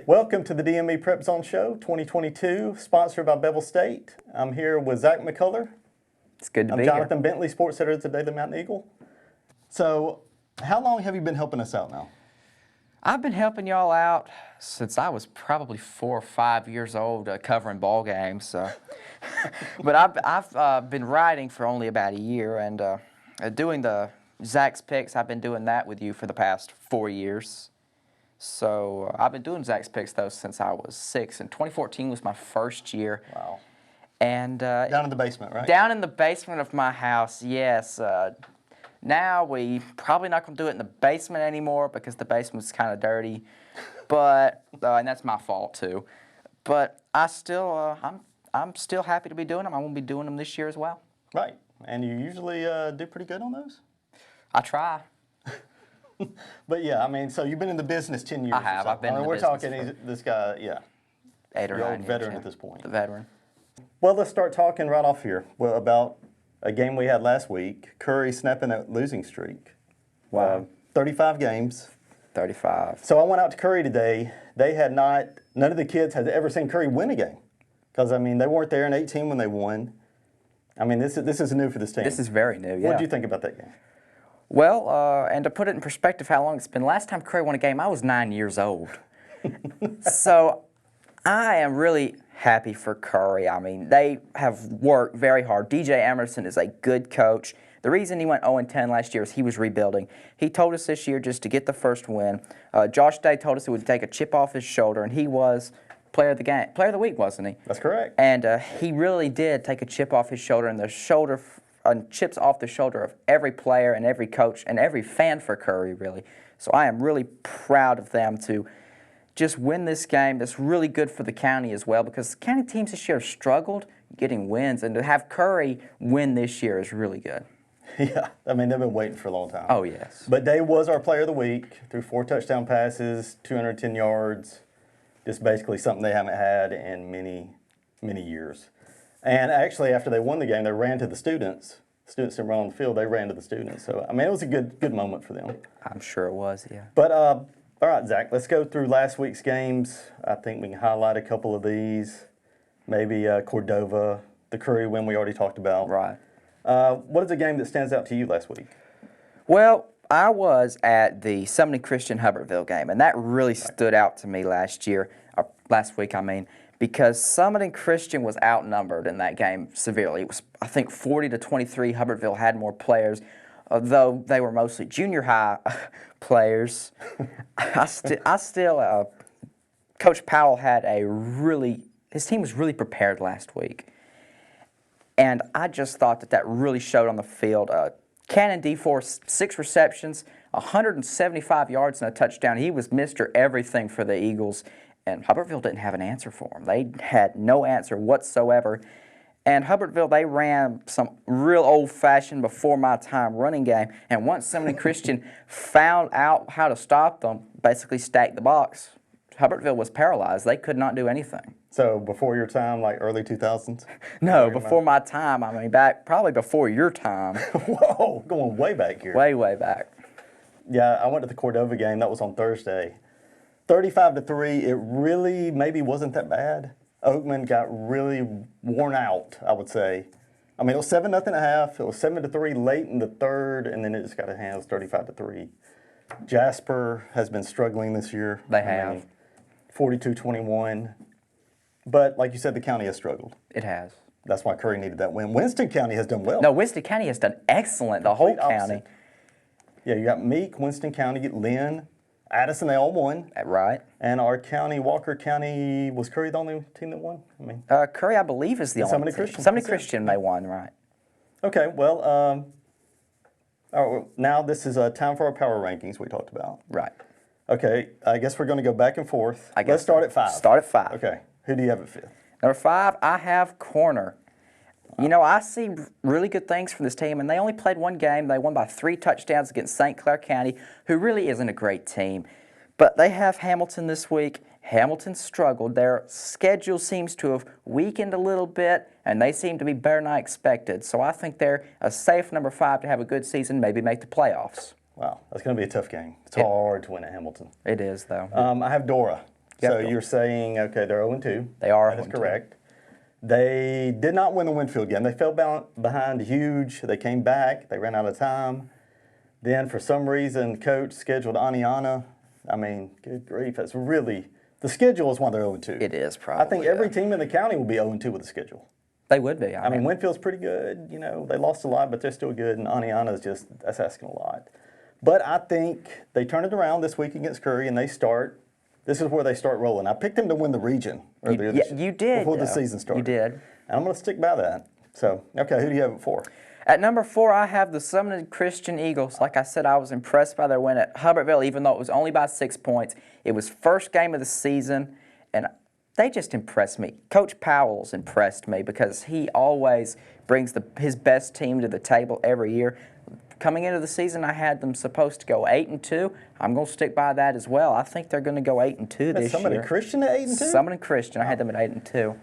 Welcome to the DME PrepZone Show 2022, sponsored by Bevill State. I'm here with Zach McCullar. It's good to be here. I'm Johnathan Bentley, sports editor at the Daily Mountain Eagle. So, how long have you been helping us out now? I've been helping y'all out since I was probably 4 or 5 years old, covering ball games. But I've been writing for only about a year, and doing the Zach's Picks. I've been doing that with you for the past 4 years. So I've been doing Zach's Picks, though, since I was 6, and 2014 was my first year. Wow. And down in the basement, right? Down in the basement of my house, yes. Now we probably not going to do it in the basement anymore because the basement's kind of dirty, but and that's my fault too. But I still, I'm still happy to be doing them. I'm going to be doing them this year as well. Right, and you usually do pretty good on those. I try. But yeah, I mean, so you've been in the business 10 years. I have. I've been in the business. We're talking this guy, yeah. 8 or 9 years. Veteran at this point. The veteran. Well, let's start talking right off here about a game we had last week. Curry snapping a losing streak. Wow. 35 games. 35. So I went out to Curry today. They had none of the kids had ever seen Curry win a game. Because, I mean, they weren't there in 18 when they won. I mean, this is new for this team. This is very new, yeah. What did you think about that game? Well, and to put it in perspective how long it's been, last time Curry won a game, I was 9 years old. So I am really happy for Curry. I mean, they have worked very hard. DJ Emerson is a good coach. The reason he went 0-10 last year is he was rebuilding. He told us this year just to get the first win. Josh Day told us it would take a chip off his shoulder, and he was player of the week, wasn't he? That's correct. And he really did take a chip off his shoulder, and the shoulder chips off the shoulder of every player and every coach and every fan for Curry, really. So I am really proud of them to just win this game. That's really good for the county as well, because county teams this year have struggled getting wins, and to have Curry win this year is really good. Yeah, I mean, they've been waiting for a long time. Oh, yes. But Day was our player of the week, threw 4 touchdown passes, 210 yards, just basically something they haven't had in many, many years. And actually, after they won the game, they ran to the students. Students didn't run on the field, they ran to the students. So, I mean, it was a good moment for them. I'm sure it was, yeah. But, all right, Zach, let's go through last week's games. I think we can highlight a couple of these. Maybe Cordova, the Curry win we already talked about. Right. What is a game that stands out to you last week? Well, I was at the Sumiton Christian Hubbardville game, and that really stood out to me last week, because Sumiton Christian was outnumbered in that game severely. It was, I think, 40-23. Hubbardville had more players, though they were mostly junior high players. Coach Powell had his team was really prepared last week. And I just thought that really showed on the field. Cannon D4, 6 receptions, 175 yards and a touchdown. He was Mr. Everything for the Eagles, and Hubbardville didn't have an answer for him. They had no answer whatsoever. And Hubbardville, they ran some real old-fashioned, before-my-time running game, and once Sumiton Christian found out how to stop them, basically stacked the box, Hubbardville was paralyzed. They could not do anything. So before your time, like early 2000s? No, before my time. I mean, probably before your time. Whoa, going way back here. Way, way back. Yeah, I went to the Cordova game. That was on Thursday. 35-3, it really maybe wasn't that bad. Oakman got really worn out, I would say. I mean, it was 7-0 at half. It was 7-3 late in the third, and then it just got a hand. It was 35-3. Jasper has been struggling this year. They have. 42-21. But like you said, the county has struggled. It has. That's why Curry needed that win. Winston County has done well. No, Winston County has done excellent, the whole county. Yeah, you got Meek, Winston County, Lynn, Addison, they all won. Right. And our county, Walker County, was Curry the only team that won? I mean, Curry, I believe, is the only Sumiton team. Christian. Sumiton Christian, they won, right. Okay, well, all right, now this is time for our power rankings we talked about. Right. Okay, I guess we're going to go back and forth. I guess Let's start at 5. Start at 5. Okay, who do you have at 5th? Number 5, I have Corner. You know, I see really good things from this team, and they only played one game. They won by 3 touchdowns against St. Clair County, who really isn't a great team. But they have Hamilton this week. Hamilton struggled. Their schedule seems to have weakened a little bit, and they seem to be better than I expected. So I think they're a safe number 5 to have a good season, maybe make the playoffs. Wow, that's going to be a tough game. It's hard to win at Hamilton. It is, though. I have Dora. Yep. So you're saying, okay, they're 0-2. They are 0-2. That is correct. They did not win the Winfield game. They fell behind huge. They came back. They ran out of time. Then, for some reason, coach scheduled Aniana. I mean, good grief. That's really – the schedule is why they're 0-2. It is, probably. I think every team in the county will be 0-2 with the schedule. They would be. I mean, Winfield's pretty good. You know, they lost a lot, but they're still good. And Aniana's just – that's asking a lot. But I think they turn it around this week against Curry, and they start – this is where they start rolling. I picked them to win the region earlier this year. You did. Before the season started. You did. And I'm going to stick by that. So, okay, who do you have it for? At number 4, I have the Sumiton Christian Eagles. Like I said, I was impressed by their win at Hubbardville, even though it was only by 6 points. It was first game of the season, and they just impressed me. Coach Powell's impressed me because he always brings his best team to the table every year. Coming into the season, I had them supposed to go 8-2. I'm going to stick by that as well. I think they're going to go 8-2 this year. Sumiton Christian at 8-2? Sumiton Christian. I had them at 8-2.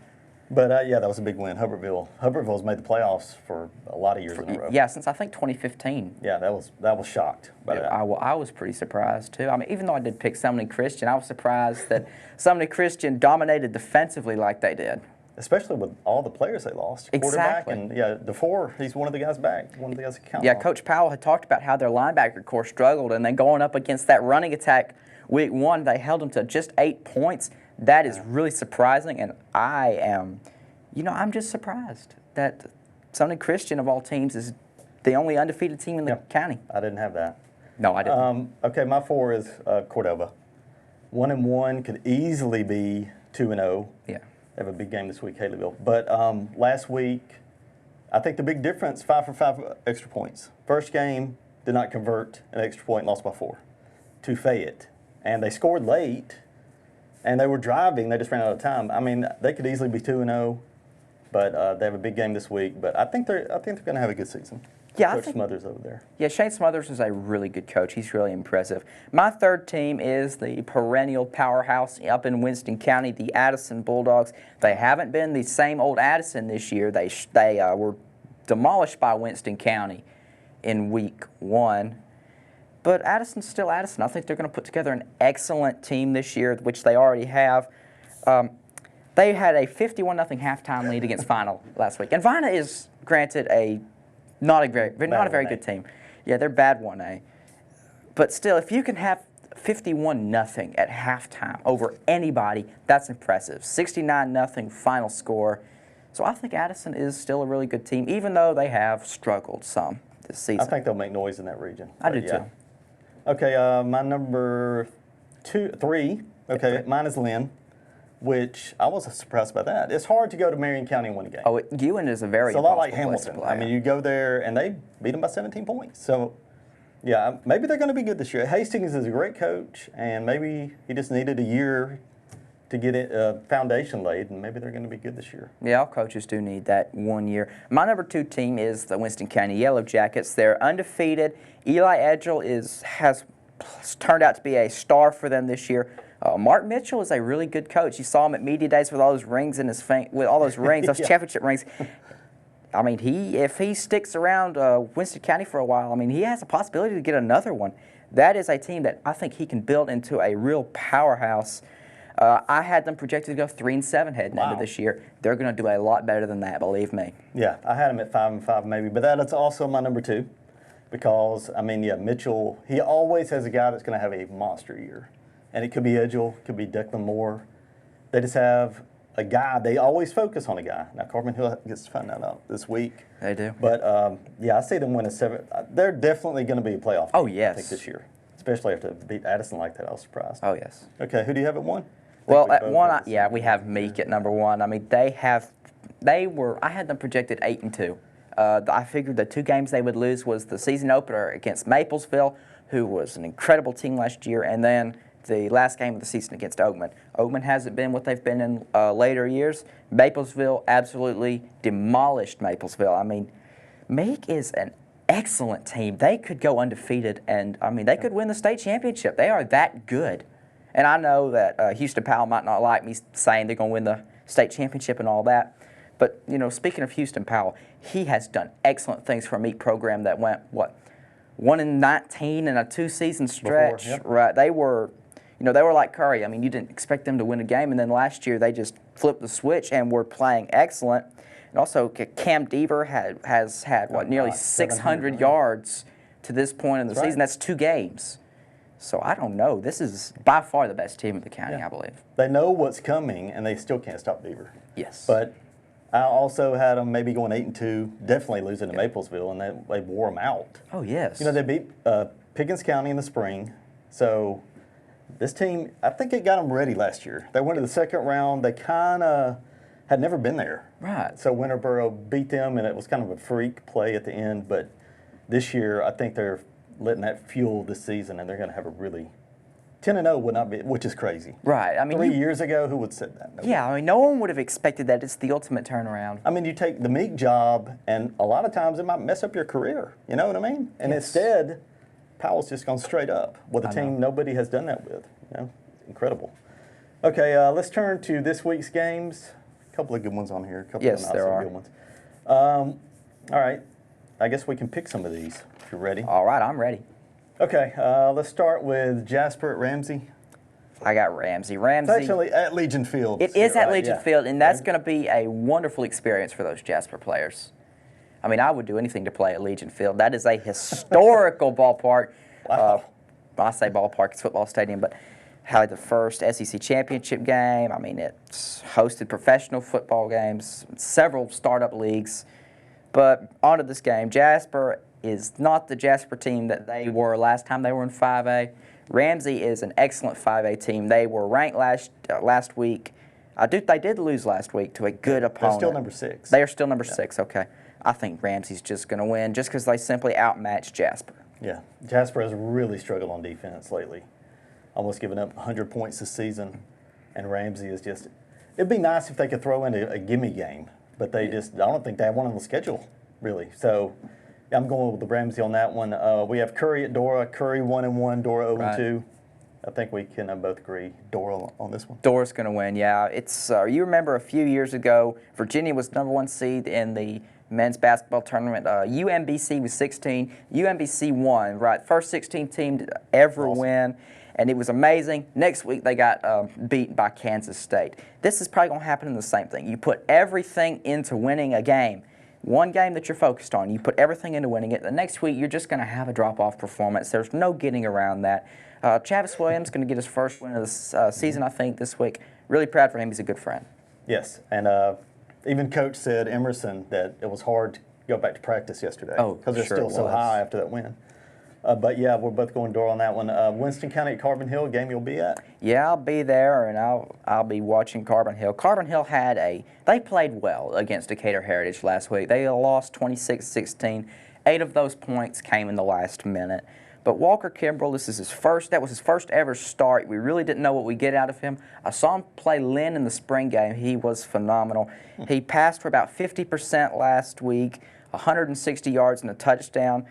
But, yeah, that was a big win. Hubbardville's made the playoffs for a lot of years in a row. Yeah, since I think 2015. Yeah, that was shocked by that. I was pretty surprised, too. I mean, even though I did pick Sumiton Christian, I was surprised that Sumiton Christian dominated defensively like they did. Especially with all the players they lost. Exactly. Quarterback and, yeah, DeFore, he's one of the guys back, one of the guys that count. Yeah, Coach Powell had talked about how their linebacker core struggled, and then going up against that running attack week 1, they held them to just 8 points. That is really surprising, and I'm just surprised that Sumiton Christian, of all teams, is the only undefeated team in the county. I didn't have that. No, I didn't. Okay, my 4 is Cordova. 1-1 could easily be 2-0. Yeah. They have a big game this week, Haleyville. But last week, I think the big difference, 5 for 5 extra points. First game, did not convert an extra point, lost by 4 to Fayette. And they scored late, and they were driving. They just ran out of time. I mean, they could easily be 2-0, but they have a big game this week. But I think they're going to have a good season. Yeah, Coach Smothers over there. Yeah, Shane Smothers is a really good coach. He's really impressive. My 3rd team is the perennial powerhouse up in Winston County, the Addison Bulldogs. They haven't been the same old Addison this year. They were demolished by Winston County in week 1. But Addison's still Addison. I think they're going to put together an excellent team this year, which they already have. They had a 51-0 halftime lead against Final last week. And Vina is, granted, not a very good team. Yeah, they're bad 1A. But still, if you can have 51-0 at halftime over anybody, that's impressive. 69-0 final score. So I think Addison is still a really good team, even though they have struggled some this season. I think they'll make noise in that region. I do too. Okay, my number 3. Okay, mine is Lynn, which I was surprised by that. It's hard to go to Marion County and win a game. Oh, Ewan is a very It's a lot like Hamilton. I mean, you go there and they beat them by 17 points. So, yeah, maybe they're going to be good this year. Hastings is a great coach, and maybe he just needed a year to get a foundation laid, and maybe they're going to be good this year. Yeah, all coaches do need that 1 year. My number 2 team is the Winston County Yellow Jackets. They're undefeated. Eli Edgell has turned out to be a star for them this year. Mark Mitchell is a really good coach. You saw him at media days with all those rings in his with all those rings, those championship rings. I mean, if he sticks around Winston County for a while, I mean, he has a possibility to get another one. That is a team that I think he can build into a real powerhouse. I had them projected to go 3-7 heading into this year. They're going to do a lot better than that, believe me. Yeah, I had them at 5-5 maybe, but that is also my number 2 because, I mean, yeah, Mitchell, he always has a guy that's going to have a monster year. And it could be Edgell, could be Declan Moore. They just have a guy. They always focus on a guy. Now, Corbin Hill gets to find that out this week. They do. But, yeah, I see them win a 7. They're definitely going to be a playoff team, oh, yes. I think, this year. Especially after they beat Addison like that. I was surprised. Oh, yes. Okay, who do you have at 1? Well, at 1, we have Meek at number 1. I mean, I had them projected 8-2. I figured the 2 games they would lose was the season opener against Maplesville, who was an incredible team last year, and then the last game of the season against Oakman. Oakman hasn't been what they've been in later years. Maplesville absolutely demolished Maplesville. I mean, Meek is an excellent team. They could go undefeated, and, I mean, they could win the state championship. They are that good. And I know that Houston Powell might not like me saying they're going to win the state championship and all that. But, you know, speaking of Houston Powell, he has done excellent things for a meat program that went, 1-19 in a 2-season stretch. Yep. Right. They were, you know, they were like Curry. I mean, you didn't expect them to win a game. And then last year they just flipped the switch and were playing excellent. And also Cam Deaver has had, nearly 600 yards to this point in the season. That's 2 games. So I don't know. This is by far the best team in the county, I believe. They know what's coming, and they still can't stop Beaver. Yes. But I also had them maybe going 8-2, definitely losing to Maplesville, and they wore them out. Oh, yes. You know, they beat Pickens County in the spring. So this team, I think it got them ready last year. They went to the second round. They kind of had never been there. Right. So Winterboro beat them, and it was kind of a freak play at the end. But this year, I think they're letting that fuel this season, and they're going to have a really 10-0 would not be, which is crazy. Right. I mean, 3 years ago, who would have said that? Nobody. Yeah, I mean, no one would have expected that. It's the ultimate turnaround. I mean, you take the Meek job, and a lot of times it might mess up your career. You know what I mean? And instead, Powell's just gone straight up with a team nobody has done that with. You know, incredible. Okay, let's turn to this week's games. A couple of good ones on here. A couple of not so good ones. All right, I guess we can pick some of these if you're ready. All right, I'm ready. Okay, let's start with Jasper at Ramsey. I got Ramsey. It's actually at Legion Field. It is at Legion Field, and that's going to be a wonderful experience for those Jasper players. I mean, I would do anything to play at Legion Field. That is a historical ballpark. Wow. I say ballpark, it's football stadium, but had the first SEC championship game. I mean, it's hosted professional football games, several startup leagues. But on to this game, Jasper is not the Jasper team that they were last time they were in 5A. Ramsey is an excellent 5A team. They were ranked last week. They did lose last week to a good opponent. They're still number 6. They are still number 6, okay. I think Ramsey's just going to win just because they simply outmatched Jasper. Yeah, Jasper has really struggled on defense lately. Almost given up 100 points this season, and Ramsey is just, it'd be nice if they could throw in a gimme game, but they just, I don't think they have one on the schedule, really. So I'm going with the Ramsey on that one. We have Curry at Dora. Curry 1-1, Dora 0-2. I think we can both agree Dora on this one. Dora's going to win, yeah. It's you remember a few years ago, Virginia was number 1 seed in the men's basketball tournament. UMBC was 16. UMBC won, right? First 16 team to ever win, and it was amazing. Next week they got beaten by Kansas State. This is probably going to happen in the same thing. You put everything into winning a game. One game that you're focused on, you put everything into winning it. The next week, you're just going to have a drop-off performance. There's no getting around that. Chavis Williams going to get his first win of the season, I think, this week. Really proud for him. He's a good friend. Yes, and even Coach said, Emerson, that it was hard to go back to practice yesterday. Oh, because they're sure still it so was. high after that win. But yeah, we're both going Dora on that one. Winston County at Carbon Hill, game you'll be at? Yeah, I'll be there, and I'll be watching Carbon Hill. Carbon Hill they played well against Decatur Heritage last week. They lost 26-16. 8 of those points came in the last minute. But Walker Kimbrell, that was his first ever start. We really didn't know what we'd get out of him. I saw him play Lynn in the spring game. He was phenomenal. He passed for about 50% last week, 160 yards and a touchdown.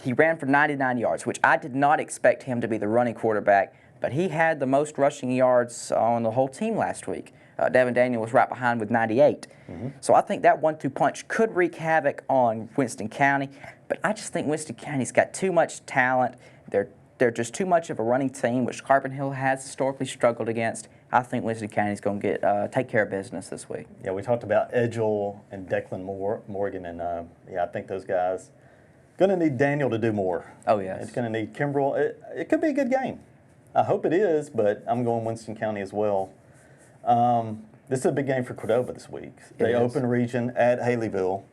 He ran for 99 yards, which I did not expect him to be the running quarterback, but he had the most rushing yards on the whole team last week. Devin Daniel was right behind with 98. So I think that 1-2 punch could wreak havoc on Winston County, but I just think Winston County's got too much talent. They're just too much of a running team, which Carbon Hill has historically struggled against. I think Winston County's going to take care of business this week. Yeah, we talked about Edgell and Declan Morgan, and I think those guys going to need Daniel to do more. Oh, yes. It's going to need Kimbrell. It could be a good game. I hope it is, but I'm going Winston County as well. This is a big game for Cordova this week. They open region at Haleyville.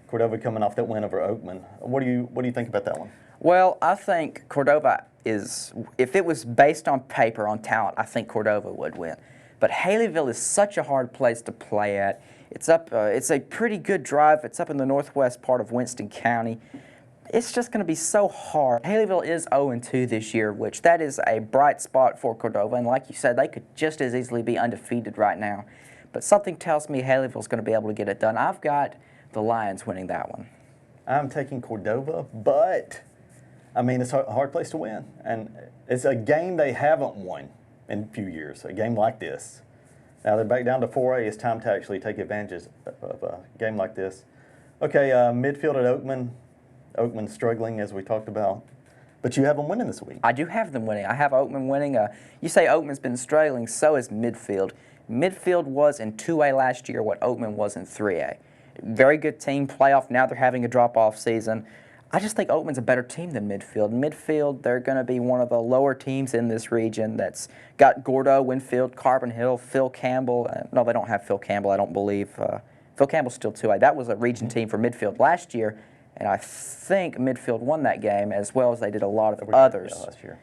Cordova coming off that win over Oakman. What do you think about that one? Well, I think Cordova if it was based on paper, on talent, I think Cordova would win. But Haleyville is such a hard place to play at. It's a pretty good drive. It's up in the northwest part of Winston County. It's just going to be so hard. Haleyville is 0-2 this year, which that is a bright spot for Cordova. And like you said, they could just as easily be undefeated right now. But something tells me Haleyville's going to be able to get it done. I've got the Lions winning that one. I'm taking Cordova, but I mean, it's a hard place to win. And it's a game they haven't won in a few years, a game like this. Now they're back down to 4A. It's time to actually take advantage of a game like this. Okay, midfield at Oakman. Oakman's struggling, as we talked about. But you have them winning this week. I do have them winning. I have Oakman winning. You say Oakman's been struggling, so is midfield. Midfield was in 2A last year what Oakman was in 3A. Very good team, playoff. Now they're having a drop-off season. I just think Oakman's a better team than midfield. Midfield, they're going to be one of the lower teams in this region that's got Gordo, Winfield, Carbon Hill, Phil Campbell. No, they don't have Phil Campbell, I don't believe. Phil Campbell's still 2A. That was a region team for midfield last year, and I think midfield won that game as well as they did a lot of others. Yeah, last year.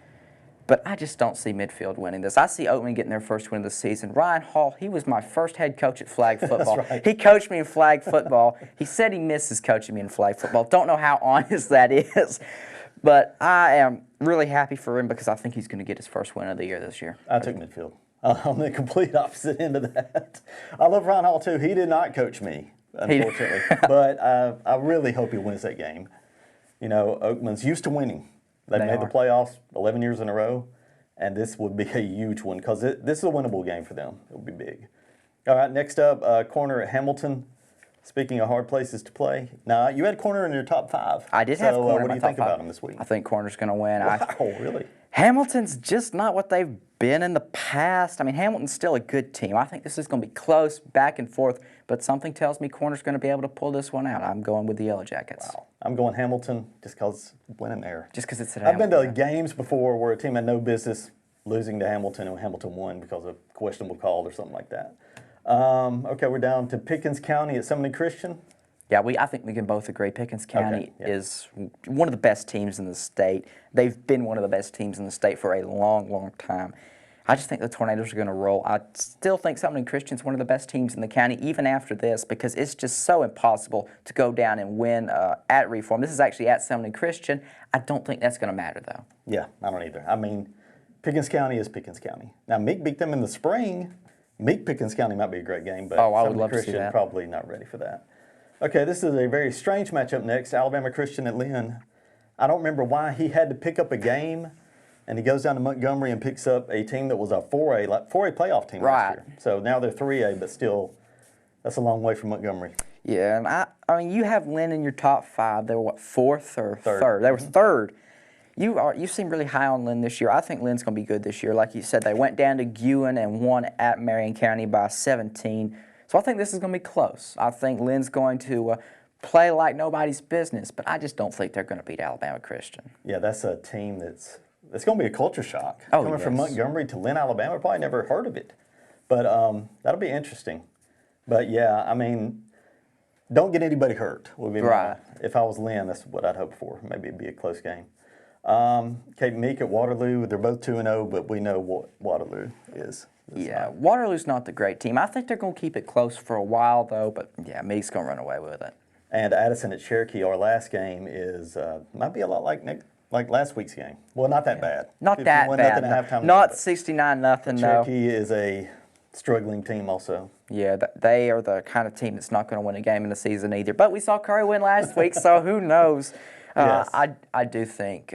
But I just don't see midfield winning this. I see Oakman getting their first win of the season. Ryan Hall, he was my first head coach at flag football. That's right. He coached me in flag football. He said he misses coaching me in flag football. Don't know how honest that is. But I am really happy for him because I think he's going to get his first win of the year this year. I took midfield. On the complete opposite end of that. I love Ryan Hall, too. He did not coach me, unfortunately. But I really hope he wins that game. You know, Oakman's used to winning. They've made the playoffs 11 years in a row, and this would be a huge one because this is a winnable game for them. It would be big. All right, next up, corner at Hamilton. Speaking of hard places to play, now you had corner in your top 5. I did have corner in my top 5. What do you think about them this week? I think corner's going to win. Wow, really? Hamilton's just not what they've been in the past. I mean, Hamilton's still a good team. I think this is going to be close, back and forth, but something tells me corner's going to be able to pull this one out. I'm going with the Yellow Jackets. Wow. I'm going Hamilton just because winning there. Just because it's at I've Hamilton. been to games before where a team had no business losing to Hamilton and Hamilton won because of questionable call or something like that. Okay, we're down to Pickens County at Sumiton Christian. Yeah, I think we can both agree Pickens County is one of the best teams in the state. They've been one of the best teams in the state for a long, long time. I just think the Tornadoes are going to roll. I still think Sumiton Christian's one of the best teams in the county, even after this, because it's just so impossible to go down and win at Reform. This is actually at Sumiton Christian. I don't think that's going to matter, though. Yeah, I don't either. I mean, Pickens County is Pickens County. Now, Meek beat them in the spring. Meek Pickens County might be a great game, but I would love to see Christian that. Probably not ready for that. Okay, this is a very strange matchup next. Alabama Christian at Lynn. I don't remember why he had to pick up a game, and he goes down to Montgomery and picks up a team that was a 4A playoff team last year. So now they're 3A, but still, that's a long way from Montgomery. Yeah, and I mean, you have Lynn in your top 5. They were what, 4th or Third. They were 3rd. You seem really high on Lynn this year. I think Lynn's going to be good this year. Like you said, they went down to Guin and won at Marion County by 17. So I think this is going to be close. I think Lynn's going to play like nobody's business, but I just don't think they're going to beat Alabama Christian. Yeah, that's a team it's going to be a culture shock. Oh, Coming from Montgomery to Lynn, Alabama, probably never heard of it. But that'll be interesting. But yeah, I mean, don't get anybody hurt. Would be if I was Lynn, that's what I'd hope for. Maybe it'd be a close game. Cape Meek at Waterloo, they're both 2-0, but we know what Waterloo is. Yeah, Waterloo's not the great team. I think they're going to keep it close for a while, though, but yeah, Meek's going to run away with it. And Addison at Cherokee, our last game, is might be a lot like last week's game. Well, not that bad. Not that bad. Not 69-0, Cherokee is a struggling team also. Yeah, they are the kind of team that's not going to win a game in the season either. But we saw Curry win last week, so who knows? Yes. I do think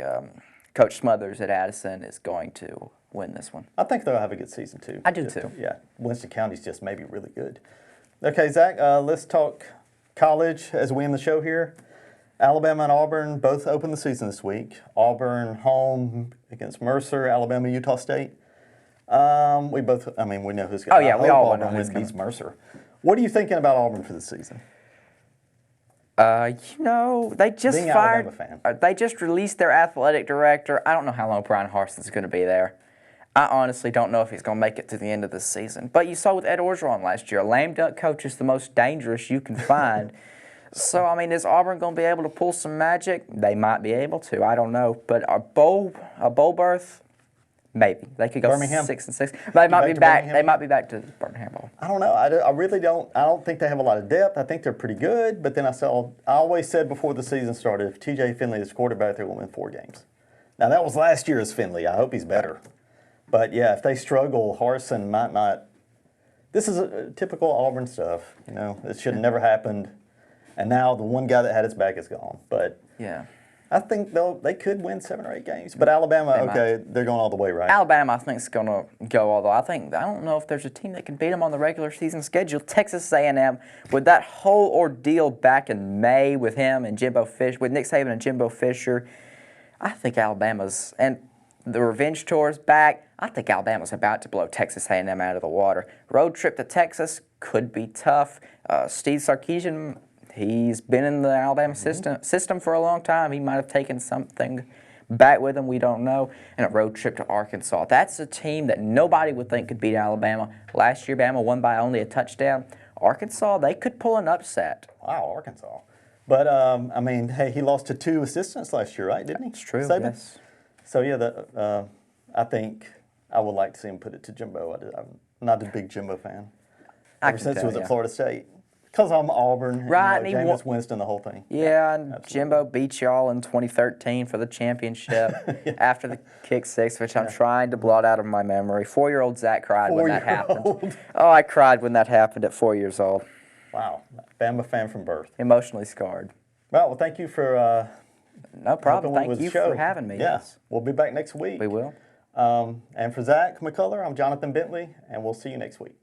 Coach Smothers at Addison is going to win this one. I think they'll have a good season, too. I do, too. Yeah, Winston County's just maybe really good. Okay, Zach, let's talk college as we end the show here. Alabama and Auburn both open the season this week. Auburn home against Mercer, Alabama, Utah State. We know who's going to. Oh, yeah, we all know who's beats Mercer. What are you thinking about Auburn for the season? They just Being fired. Alabama fan. They just released their athletic director. I don't know how long Brian Harson's going to be there. I honestly don't know if he's going to make it to the end of the season. But you saw with Ed Orgeron last year, a lame duck coach is the most dangerous you can find. So, I mean, is Auburn going to be able to pull some magic? They might be able to. I don't know. But a bowl berth, maybe. They could go Birmingham? 6-6. They might be back. Birmingham? They might be back to the Birmingham Bowl. I don't know. I really don't. I don't think they have a lot of depth. I think they're pretty good. But then I always said before the season started, if TJ Finley is quarterback, they're going to win 4 games. Now, that was last year's Finley. I hope he's better. But, yeah, if they struggle, Harsin might not. This is a typical Auburn stuff. It should have never happened. And now the one guy that had his back is gone. But yeah, I think they could win 7 or 8 games. But Alabama, okay, they're going all the way, right? Alabama, I think, is going to go all the way. I don't know if there's a team that can beat them on the regular season schedule. Texas A&M, with that whole ordeal back in May with him and Jimbo Fisher, with Nick Saban and Jimbo Fisher, I think Alabama's, and the revenge tour's back, I think Alabama's about to blow Texas A&M out of the water. Road trip to Texas could be tough. Steve Sarkisian, he's been in the Alabama system for a long time. He might have taken something back with him, we don't know. And a road trip to Arkansas. That's a team that nobody would think could beat Alabama. Last year, Bama won by only a touchdown. Arkansas, they could pull an upset. Wow, Arkansas. But, I mean, hey, he lost to 2 assistants last year, right? Didn't he? It's true, Saban? yes. So, yeah, I think I would like to see him put it to Jimbo. I'm not a big Jimbo fan. Ever since he was at Florida State. Because I'm Auburn, right, and, Jameis Winston, the whole thing. Yeah, and Jimbo beat y'all in 2013 for the championship after the kick 6, which I'm trying to blot out of my memory. 4-year-old Zach cried when that happened. Oh, I cried when that happened at 4 years old. Wow, Bama fan from birth. Emotionally scarred. Well, thank you for no problem. Thank you for having me. Yeah, yes. We'll be back next week. We will. And for Zach McCullar, I'm Johnathan Bentley, and we'll see you next week.